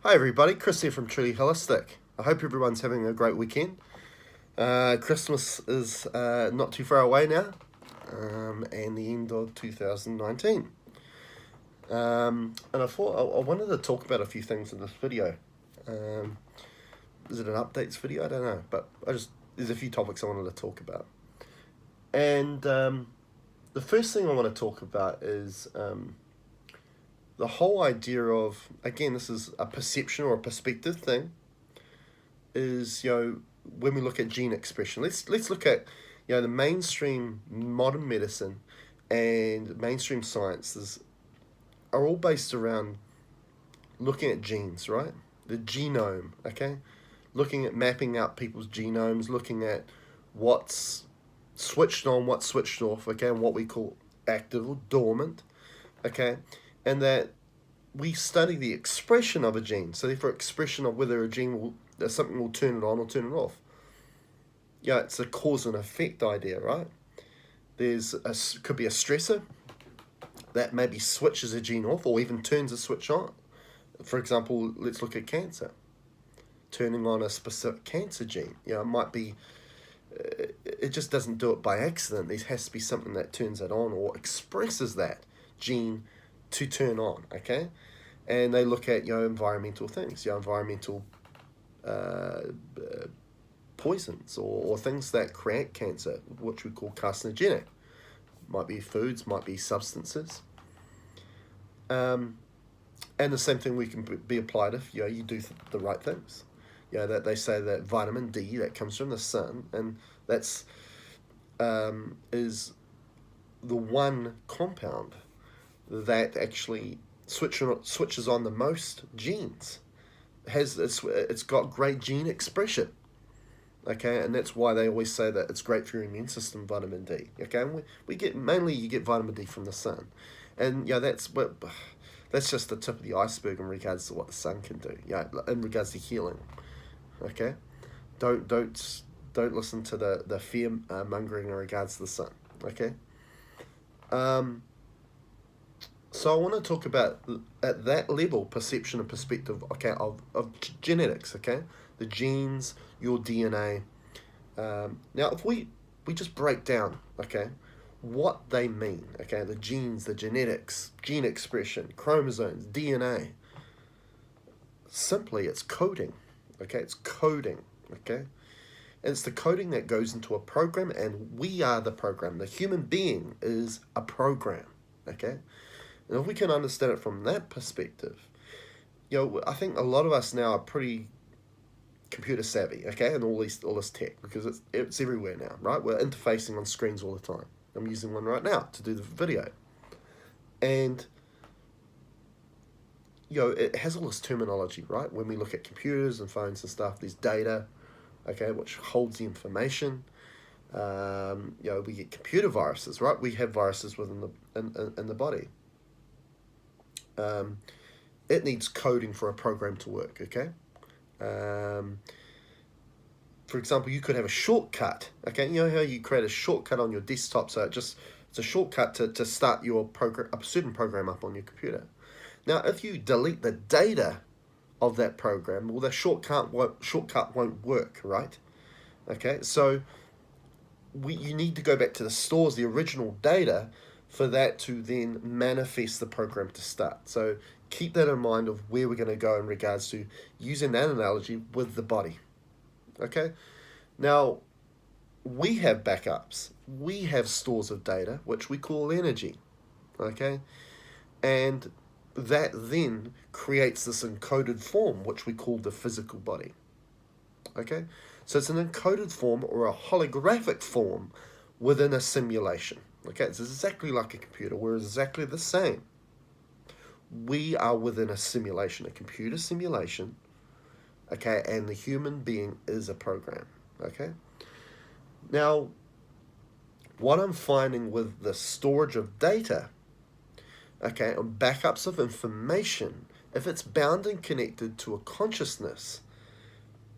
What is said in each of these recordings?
Hi everybody, Chris here from Truly Holistic. I hope everyone's having a great weekend. Christmas is not too far away now, and the end of 2019. And I thought I wanted to talk about a few things in this video. Is it an updates video? I don't know, but there's a few topics I wanted to talk about. And the first thing I want to talk about is the whole idea of, again, this is a perception or a perspective thing, is, when we look at gene expression, let's look at, the mainstream modern medicine and mainstream sciences are all based around looking at genes, right? The genome, okay? Looking at mapping out people's genomes, looking at what's switched on, what's switched off, okay, and what we call active or dormant, okay? And that we study the expression of a gene, so therefore expression of whether a gene something will turn it on or turn it off. It's a cause and effect idea, right? Could be a stressor that maybe switches a gene off or even turns a switch on. For example, let's look at cancer. Turning on a specific cancer gene, it might be, it just doesn't do it by accident. There has to be something that turns it on or expresses that gene to turn on, okay? And they look at, environmental things, environmental poisons or things that create cancer, which we call carcinogenic. Might be foods, might be substances. And the same thing we can be applied if, you do the right things. That they say that vitamin D that comes from the sun, and that's is the one compound that actually switches on the most genes. It's got great gene expression, okay, and that's why they always say that it's great for your immune system, vitamin D, okay. And you get vitamin D from the sun, and that's just the tip of the iceberg in regards to what the sun can do, in regards to healing, okay. Don't listen to the fear mongering in regards to the sun, okay. So I want to talk about, at that level, perception and perspective, okay, of genetics, okay? The genes, your DNA. Now, if we just break down, okay, what they mean, okay, the genes, the genetics, gene expression, chromosomes, DNA. Simply, it's coding, okay? It's coding, okay? And it's the coding that goes into a program, and we are the program. The human being is a program, okay? And if we can understand it from that perspective, I think a lot of us now are pretty computer savvy, okay, and all this tech, because it's everywhere now, right? We're interfacing on screens all the time. I'm using one right now to do the video. And, it has all this terminology, right? When we look at computers and phones and stuff, there's data, okay, which holds the information. We get computer viruses, right? We have viruses within in the body. It needs coding for a program to work, okay? For example, you could have a shortcut, okay? You know how you create a shortcut on your desktop, so it's a shortcut to start your a certain program up on your computer. Now, if you delete the data of that program, well, the shortcut won't work, right? Okay, so you need to go back to the stores, the original data, for that to then manifest the program to start. So keep that in mind of where we're going to go in regards to using that analogy with the body. Okay? Now, we have backups. We have stores of data, which we call energy. Okay? And that then creates this encoded form, which we call the physical body. Okay? So it's an encoded form or a holographic form within a simulation. Okay, it's exactly like a computer. We're exactly the same. We are within a simulation, a computer simulation, okay, and the human being is a program, okay? Now, what I'm finding with the storage of data, okay, and backups of information, if it's bound and connected to a consciousness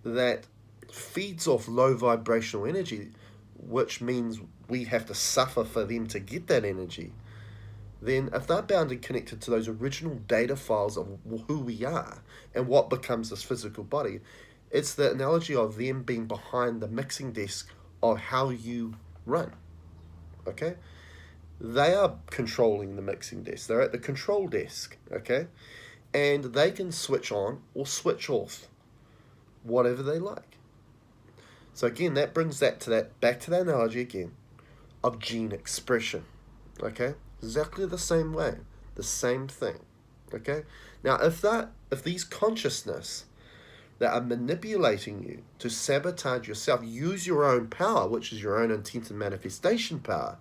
that feeds off low vibrational energy, which means we have to suffer for them to get that energy, then if they're bound and connected to those original data files of who we are and what becomes this physical body, it's the analogy of them being behind the mixing desk of how you run. Okay? They are controlling the mixing desk. They're at the control desk. Okay? And they can switch on or switch off whatever they like. So again, that brings that to that back to the analogy again of gene expression. Okay? Exactly the same way. The same thing. Okay? Now if these consciousness that are manipulating you to sabotage yourself, use your own power, which is your own intent and manifestation power,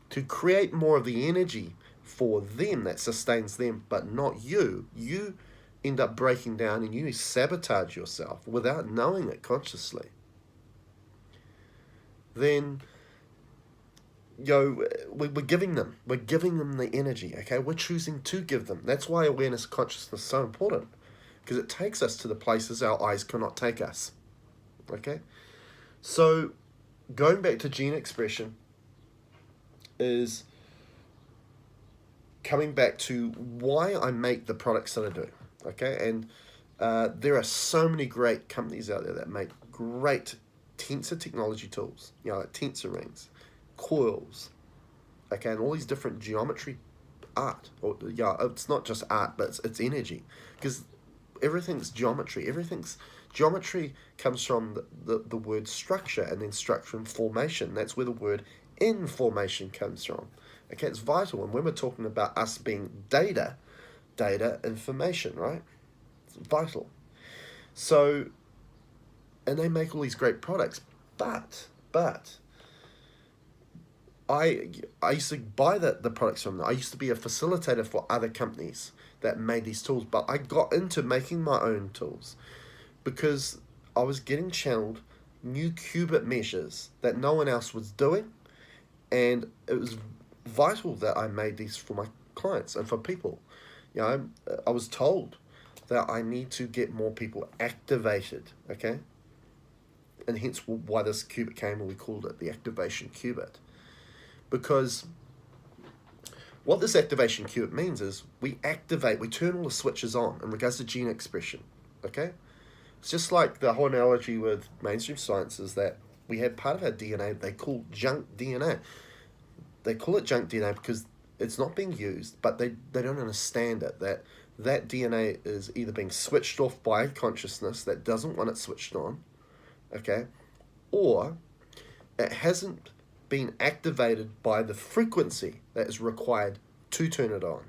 to create more of the energy for them that sustains them, but not you, you end up breaking down and you sabotage yourself without knowing it consciously. Then, we're giving them the energy, okay? We're choosing to give them. That's why awareness consciousness is so important, because it takes us to the places our eyes cannot take us, okay? So, going back to gene expression is coming back to why I make the products that I do, okay? And there are so many great companies out there that make great tensor technology tools, like tensor rings, coils, okay, and all these different geometry art. Or it's not just art, but it's energy, because everything's geometry. Geometry comes from the word structure, and then structure and formation. That's where the word information comes from. Okay, it's vital. And when we're talking about us being data, information, right? It's vital. So, and they make all these great products, but I used to buy the products from them. I used to be a facilitator for other companies that made these tools, but I got into making my own tools because I was getting channeled new cubit measures that no one else was doing, and it was vital that I made these for my clients and for people. I was told that I need to get more people activated, okay? And hence why this cubit came, and we called it the activation cubit. Because what this activation cubit means is we turn all the switches on in regards to gene expression, okay? It's just like the whole analogy with mainstream science is that we have part of our DNA they call junk DNA. They call it junk DNA because it's not being used, but they don't understand it, that DNA is either being switched off by consciousness that doesn't want it switched on, okay, or it hasn't been activated by the frequency that is required to turn it on,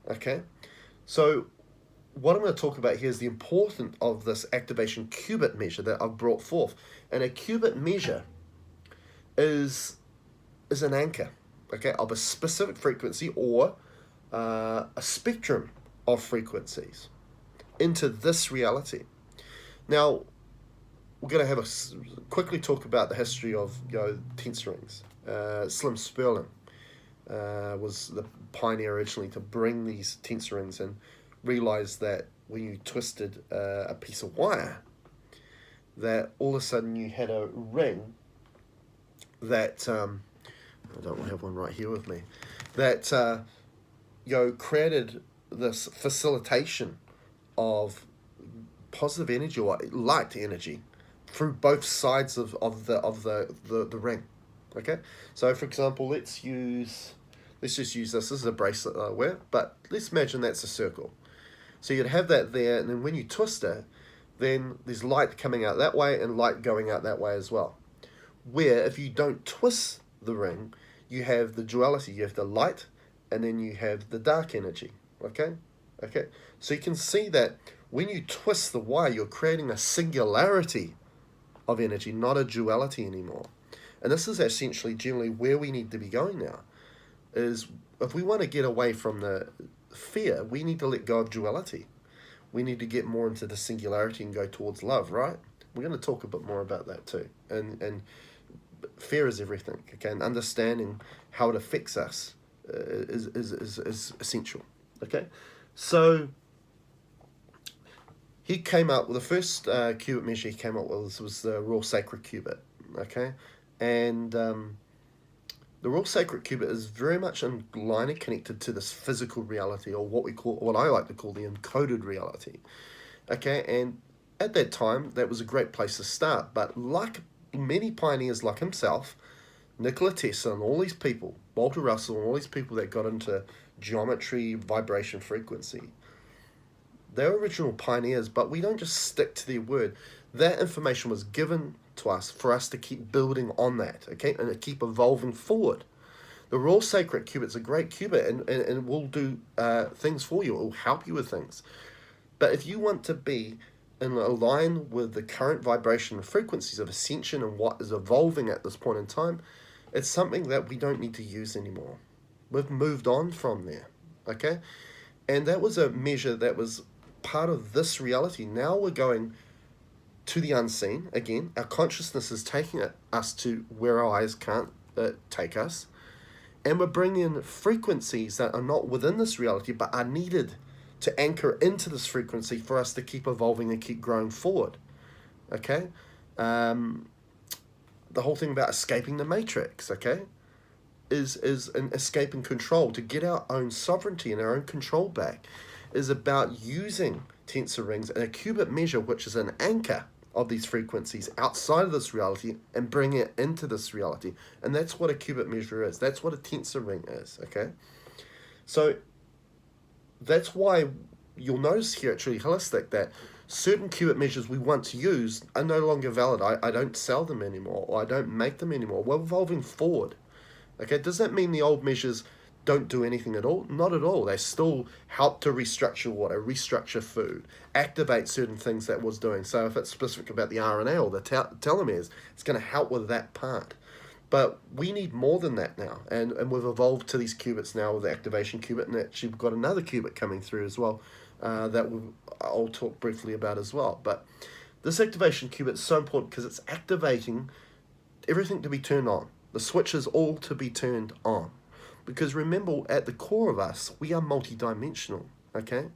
okay? So what I'm going to talk about here is the importance of this activation cubit measure that I've brought forth. And a cubit measure is an anchor, okay, of a specific frequency or a spectrum of frequencies into this reality. Now, we're going to quickly talk about the history of tensor rings. Slim Sperling was the pioneer originally to bring these tensor rings, and realized that when you twisted a piece of wire, that all of a sudden you had a ring that I don't have one right here with me, that created this facilitation of positive energy or light energy through both sides of the ring. Okay, so for example, let's just use this. This is a bracelet that I wear, but let's imagine that's a circle. So you'd have that there, and then when you twist it, then there's light coming out that way and light going out that way as well. Where if you don't twist the ring, you have the duality. You have the light, and then you have the dark energy. Okay? So you can see that when you twist the wire, you're creating a singularity of energy, not a duality anymore. And this is essentially generally where we need to be going now, is if we want to get away from the fear, we need to let go of duality. We need to get more into the singularity and go towards love, right? We're going to talk a bit more about that too. And fear is everything, okay? And understanding how it affects us is essential, okay? So he came up with the first cubit measure he came up with was the raw sacred cubit, okay? And The Royal Sacred Cubit is very much in line and connected to this physical reality, or what I like to call the encoded reality. Okay, and at that time, that was a great place to start. But like many pioneers like himself, Nikola Tesla and all these people, Walter Russell and all these people that got into geometry, vibration, frequency, they're original pioneers, but we don't just stick to their word. That information was given to us for us to keep building on that, okay, and to keep evolving forward. The Royal Sacred Cubit's a great cubit, and will do things for you. It will help you with things. But if you want to be in line with the current vibration and frequencies of ascension and what is evolving at this point in time, it's something that we don't need to use anymore. We've moved on from there, okay? And that was a measure that was part of this reality. Now we're going to the unseen again. Our consciousness is taking us to where our eyes can't take us. And we're bringing in frequencies that are not within this reality but are needed to anchor into this frequency for us to keep evolving and keep growing forward. Okay? The whole thing about escaping the matrix, okay, is an escaping control. To get our own sovereignty and our own control back is about using tensor rings and a cubit measure, which is an anchor of these frequencies outside of this reality, and bring it into this reality. And that's what a cubit measure is. That's what a tensor ring is, okay? So that's why you'll notice here at Truly Holistic that certain cubit measures we once used are no longer valid. I don't sell them anymore, or I don't make them anymore. We're evolving forward, okay? Does that mean the old measures don't do anything at all? Not at all. They still help to restructure water, restructure food, activate certain things that was doing. So if it's specific about the RNA or the telomeres, it's going to help with that part. But we need more than that now, and we've evolved to these qubits now with the activation qubit, and actually we've got another qubit coming through as well that I'll talk briefly about as well. But this activation qubit is so important because it's activating everything to be turned on. The switches all to be turned on. Because remember, at the core of us, we are multidimensional, okay?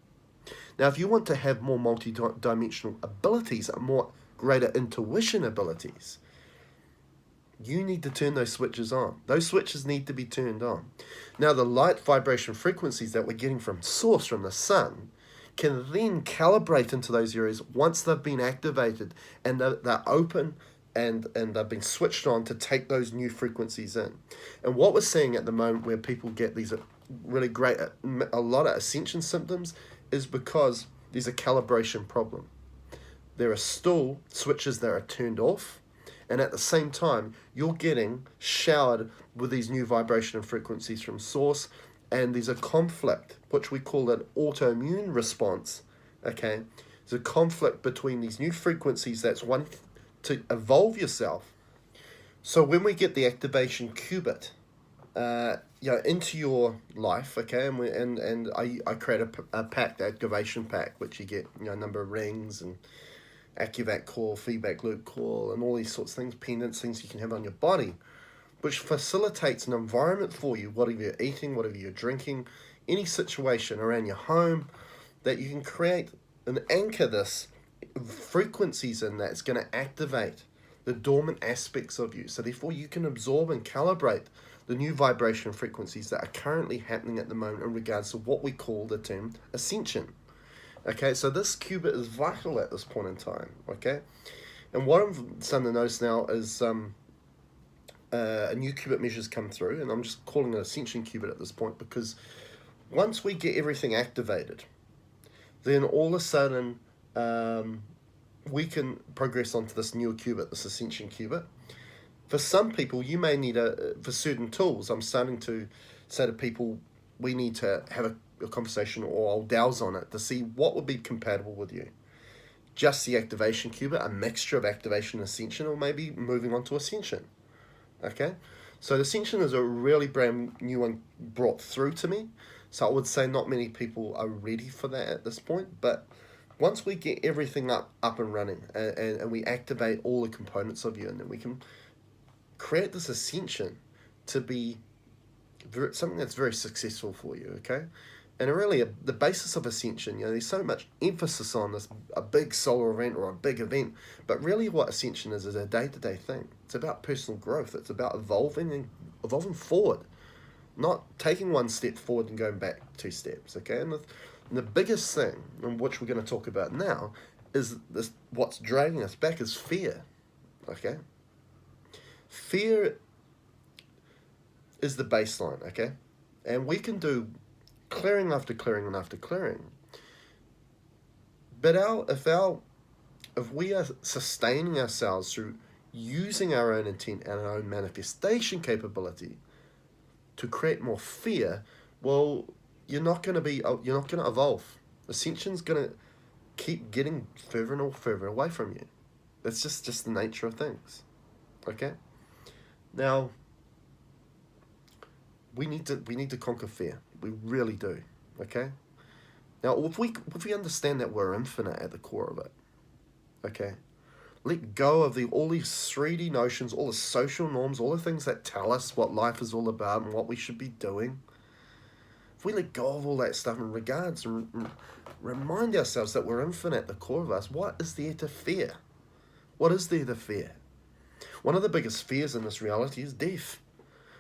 Now, if you want to have more multidimensional abilities, more greater intuition abilities, you need to turn those switches on. Those switches need to be turned on. Now, the light vibration frequencies that we're getting from source, from the sun, can then calibrate into those areas once they've been activated and they're open and they've been switched on to take those new frequencies in. And what we're seeing at the moment where people get these really great, a lot of ascension symptoms, is because there's a calibration problem. There are still switches that are turned off, and at the same time, you're getting showered with these new vibration and frequencies from source, and there's a conflict, which we call an autoimmune response, okay? There's a conflict between these new frequencies that's one to evolve yourself. So when we get the activation qubit into your life, okay, and I create a pack, the activation pack, which you get a number of rings and Activac core, feedback loop core, and all these sorts of things, pendants, things you can have on your body, which facilitates an environment for you, whatever you're eating, whatever you're drinking, any situation around your home, that you can create and anchor this frequencies in that's going to activate the dormant aspects of you. So therefore you can absorb and calibrate the new vibration frequencies that are currently happening at the moment in regards to what we call the term ascension. Okay, so this qubit is vital at this point in time, okay? And what I'm starting to notice now is a new qubit measures come through, and I'm just calling it ascension qubit at this point, because once we get everything activated, then all of a sudden we can progress onto this newer qubit, this ascension qubit. For some people, you may need for certain tools, I'm starting to say to people, we need to have a conversation, or I'll douse on it to see what would be compatible with you. Just the activation qubit, a mixture of activation and ascension, or maybe moving on to ascension. Okay? So the ascension is a really brand new one brought through to me. So I would say not many people are ready for that at this point, but once we get everything up and running and we activate all the components of you, and then we can create this ascension to be something that's very successful for you, okay? And really, the basis of ascension, there's so much emphasis on this, a big solar event or a big event, but really what ascension is a day-to-day thing. It's about personal growth. It's about evolving and evolving forward, not taking one step forward and going back 2 steps. Okay, and the biggest thing, and which we're going to talk about now, is this: what's dragging us back is fear. Okay, fear is the baseline. Okay, and we can do clearing after clearing and after clearing. But if we are sustaining ourselves through using our own intent and our own manifestation capability to create more fear, well, you're not going to evolve. Ascension's going to keep getting further and further away from you. That's just the nature of things. Okay? Now, we need to conquer fear. We really do. Okay? Now, if we understand that we're infinite at the core of it, okay, let go of all these 3D notions, all the social norms, all the things that tell us what life is all about and what we should be doing. If we let go of all that stuff in regards and remind ourselves that we're infinite at the core of us, what is there to fear? What is there to fear? One of the biggest fears in this reality is death.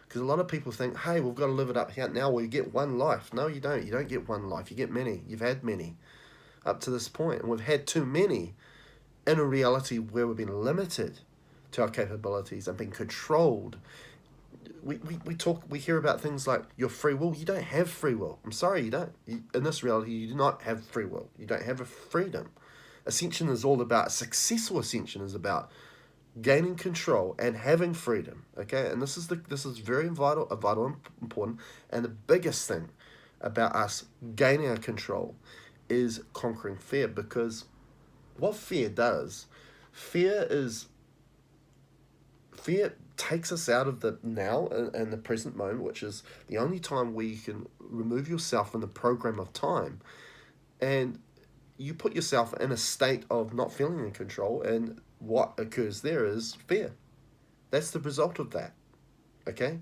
Because a lot of people think, hey, we've got to live it up here now, well, you get one life. No, you don't. You don't get one life. You get many. You've had many up to this point. And we've had too many in a reality where we've been limited to our capabilities and been controlled. We hear about things like your free will. You don't have free will. I'm sorry, you don't. In this reality, you do not have free will. You don't have a freedom. Ascension is all about, successful ascension is about gaining control and having freedom. Okay, and this is very vital and important. And the biggest thing about us gaining our control is conquering fear, because what fear does, fear takes us out of the now and the present moment, which is the only time where you can remove yourself from the program of time, and you put yourself in a state of not feeling in control, and what occurs there is fear. That's the result of that. Okay?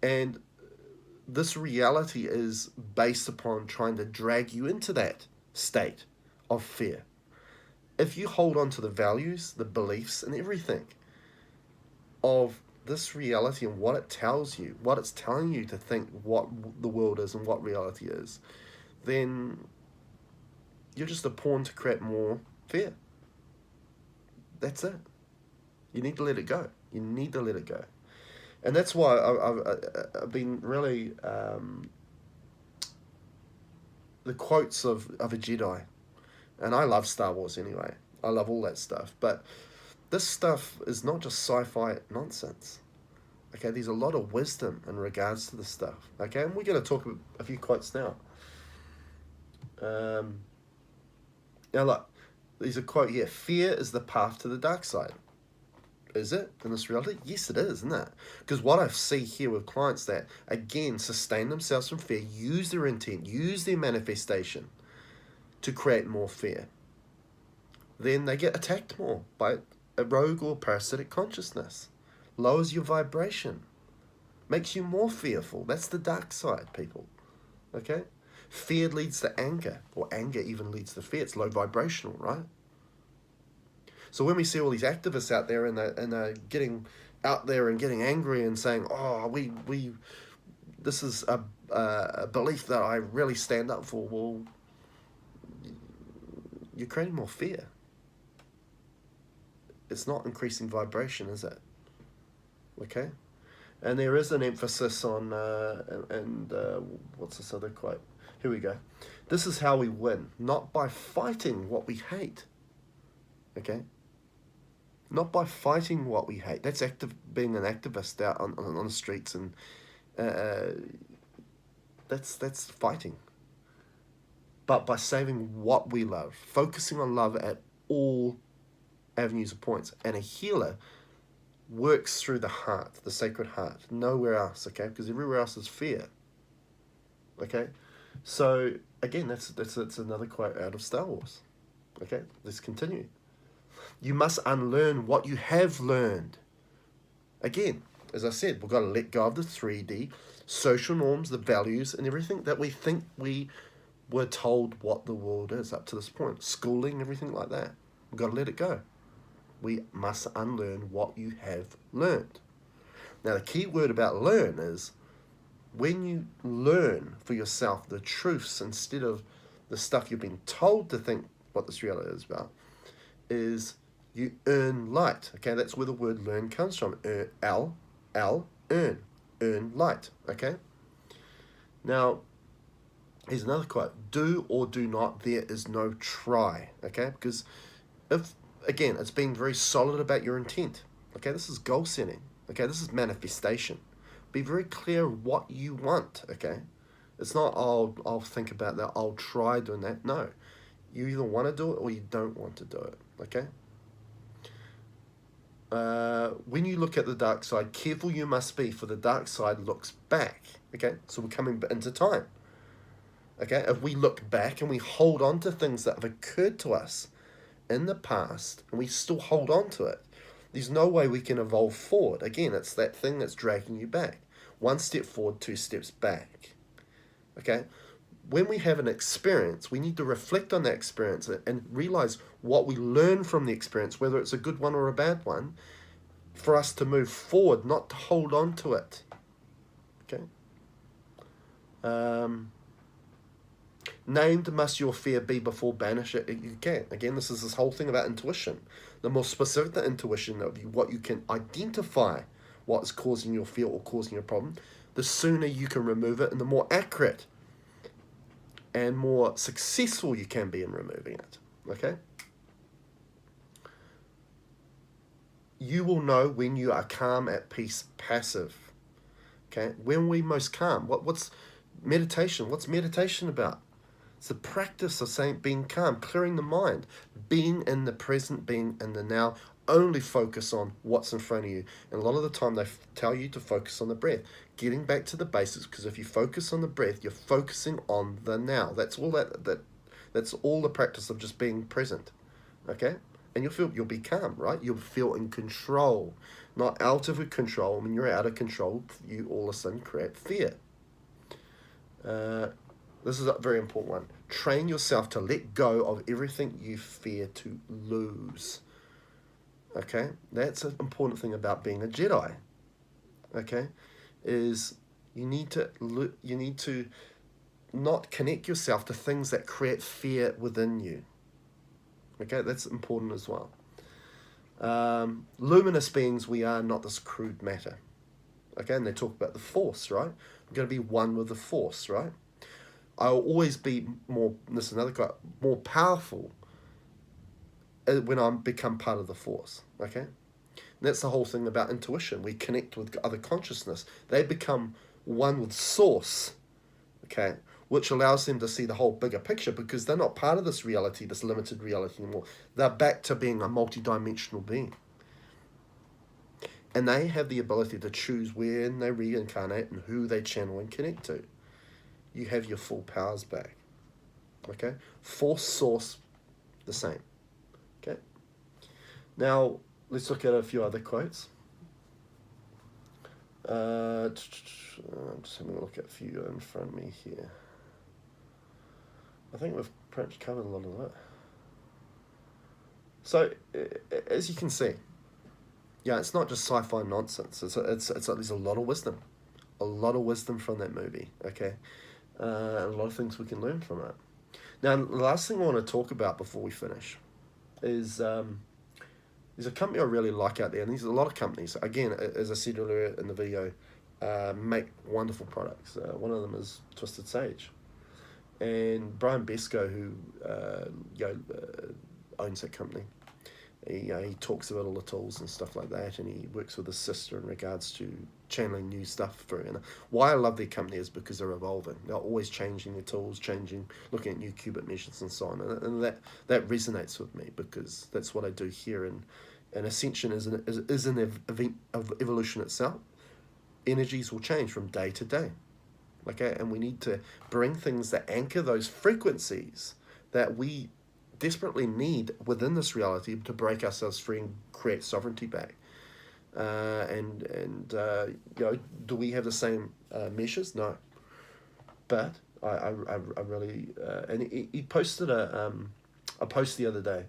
And this reality is based upon trying to drag you into that state of fear. If you hold on to the values, the beliefs, and everything of this reality and what it tells you, what it's telling you to think what the world is and what reality is, then you're just a pawn to create more fear. That's it. You need to let it go. You need to let it go. And that's why I've been really, the quotes of a Jedi, and I love Star Wars anyway. I love all that stuff. But this stuff is not just sci-fi nonsense. Okay, there's a lot of wisdom in regards to this stuff. Okay, and we're going to talk a few quotes now. Now look, there's a quote here. Fear is the path to the dark side. Is it in this reality? Yes, it is, isn't it? Because what I see here with clients that, again, sustain themselves from fear, use their intent, use their manifestation to create more fear, then they get attacked more by a rogue or parasitic consciousness. Lowers your vibration. Makes you more fearful. That's the dark side, people. Okay? Fear leads to anger, or anger even leads to fear. It's low vibrational, right? So when we see all these activists out there and they're getting out there and getting angry and saying, oh, this is a belief that I really stand up for, well, you're creating more fear. It's not increasing vibration, is it? Okay? And there is an emphasis on, what's this other quote? Here we go. This is how we win, not by fighting what we hate. Okay? Not by fighting what we hate. That's being an activist out on the streets, and that's fighting. But by saving what we love, focusing on love at all avenues of points. And a healer works through the heart, the sacred heart, nowhere else, okay? Because everywhere else is fear. Okay? So, again, that's another quote out of Star Wars. Okay? Let's continue. You must unlearn what you have learned. Again, as I said, we've got to let go of the 3D, social norms, the values, and everything that we think we were told what the world is up to this point. Schooling, everything like that. We've got to let it go. We must unlearn what you have learned. Now, the key word about learn is when you learn for yourself the truths instead of the stuff you've been told to think what this reality is about, is you earn light. Okay, that's where the word learn comes from. Earn light. Okay. Now, here's another quote: "Do or do not. There is no try." Okay, because if again, it's being very solid about your intent. Okay, this is goal setting. Okay, this is manifestation. Be very clear what you want. Okay, it's not I'll think about that. I'll try doing that. No, you either want to do it or you don't want to do it. Okay. When you look at the dark side, careful you must be, for the dark side looks back. Okay, so we're coming into time. Okay, if we look back and we hold on to things that have occurred to us in the past and we still hold on to it, there's no way we can evolve forward. Again, it's that thing that's dragging you back. One step forward, two steps back. Okay, when we have an experience, we need to reflect on that experience and realize what we learn from the experience, whether it's a good one or a bad one, for us to move forward, not to hold on to it. Okay. Named must your fear be before banish it you can. Again, this is this whole thing about intuition. The more specific the intuition of what you can identify what is causing your fear or causing your problem, the sooner you can remove it and the more accurate and more successful you can be in removing it. Okay? You will know when you are calm, at peace, passive. Okay? When we most calm. What's meditation? What's meditation about? It's the practice of being calm, clearing the mind, being in the present, being in the now. Only focus on what's in front of you. And a lot of the time they tell you to focus on the breath. Getting back to the basics, because if you focus on the breath, you're focusing on the now. That's all that's all the practice of just being present. Okay? And you'll be calm, right? You'll feel in control, not out of control. When you're out of control, you all of a sudden create fear. This is a very important one. Train yourself to let go of everything you fear to lose. Okay, that's an important thing about being a Jedi. Okay, is you need to not connect yourself to things that create fear within you. Okay, that's important as well. Luminous beings we are, not this crude matter. Okay, and they talk about the Force, right? We're going to be one with the Force, right? I'll always be this is another quote, more powerful when I become part of the Force, okay? And that's the whole thing about intuition. We connect with other consciousness. They become one with Source, okay? Which allows them to see the whole bigger picture because they're not part of this reality, this limited reality anymore. They're back to being a multidimensional being. And they have the ability to choose when they reincarnate and who they channel and connect to. You have your full powers back, okay? Force, Source, the same. Okay. Now, let's look at a few other quotes. I'm just having a look at a few in front of me here. I think we've pretty much covered a lot of that. So, as you can see, yeah, it's not just sci-fi nonsense. It's there's a lot of wisdom. A lot of wisdom from that movie, okay? A lot of things we can learn from it. Now, the last thing I want to talk about before we finish is there's a company I really like out there, and these are a lot of companies. Again, as I said earlier in the video, make wonderful products. One of them is Twisted Sage, and Brian Besco, who owns that company, he talks about all the tools and stuff like that, and he works with his sister in regards to channeling new stuff through. And why I love their company is because they're evolving. They're always changing their tools, looking at new cubit measures and so on. And that resonates with me because that's what I do here. And ascension is an event of evolution itself. Energies will change from day to day. Okay, and we need to bring things that anchor those frequencies that we desperately need within this reality to break ourselves free and create sovereignty back. Do we have the same measures? No, but I really and he posted a post the other day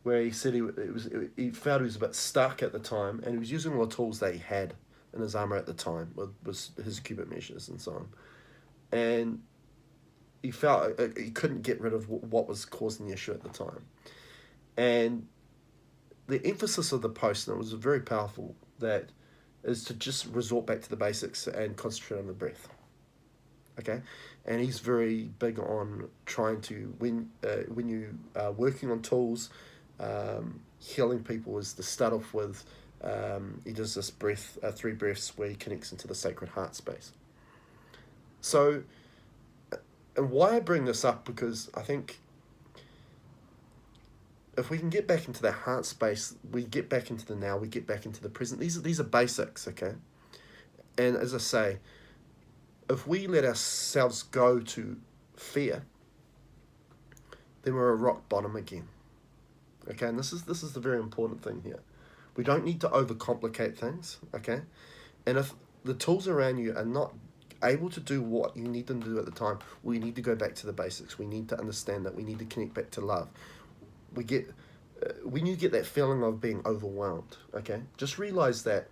where he said he felt he was a bit stuck at the time, and he was using all the tools that he had in his armor at the time was his cubit measures and so on, and he felt he couldn't get rid of what was causing the issue at the time, and the emphasis of the post, and it was very powerful, that is to just resort back to the basics and concentrate on the breath. Okay, and he's very big on trying to when you are working on tools, healing people is to start off with. He does this breath, 3 breaths, where he connects into the sacred heart space. So, and why I bring this up, because I think if we can get back into that heart space, we get back into the now, we get back into the present. These are basics, okay? And as I say, if we let ourselves go to fear, then we're at rock bottom again. Okay, and this is the very important thing here. We don't need to overcomplicate things, okay? And if the tools around you are not able to do what you need them to do at the time, we need to go back to the basics. We need to understand that we need to connect back to love. We get when you get that feeling of being overwhelmed, okay, just realize that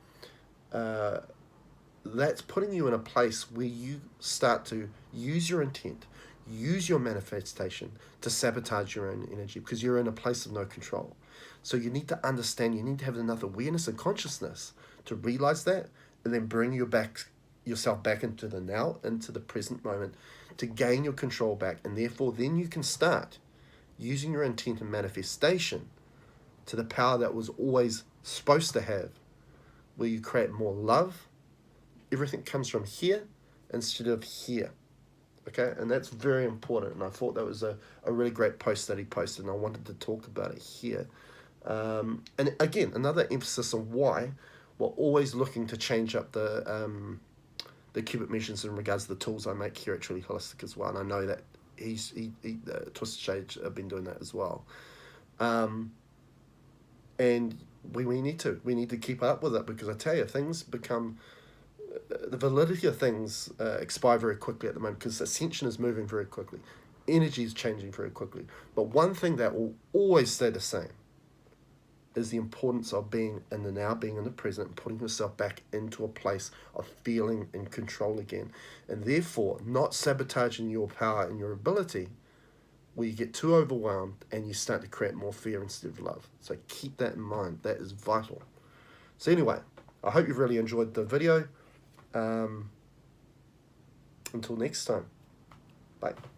that's putting you in a place where you start to use your intent, use your manifestation to sabotage your own energy, because you're in a place of no control. So you need to understand, you need to have enough awareness and consciousness to realize that, and then bring yourself back into the now, into the present moment, to gain your control back. And therefore then you can start using your intent and manifestation to the power that was always supposed to have, where you create more love. Everything comes from here instead of here. Okay, and that's very important, and I thought that was a really great post that he posted, and I wanted to talk about it here. And again, another emphasis on why we're always looking to change up the cubit measures in regards to the tools I make here at Truly Holistic as well, and I know that Twisted Shades have been doing that as well. And we need to keep up with it, because I tell you, things become, the validity of things expire very quickly at the moment, because ascension is moving very quickly, energy is changing very quickly. But one thing that will always stay the same is the importance of being in the now, being in the present, and putting yourself back into a place of feeling in control again, and therefore not sabotaging your power and your ability, where you get too overwhelmed and you start to create more fear instead of love. So keep that in mind. That is vital. So anyway, I hope you've really enjoyed the video. Until next time, bye.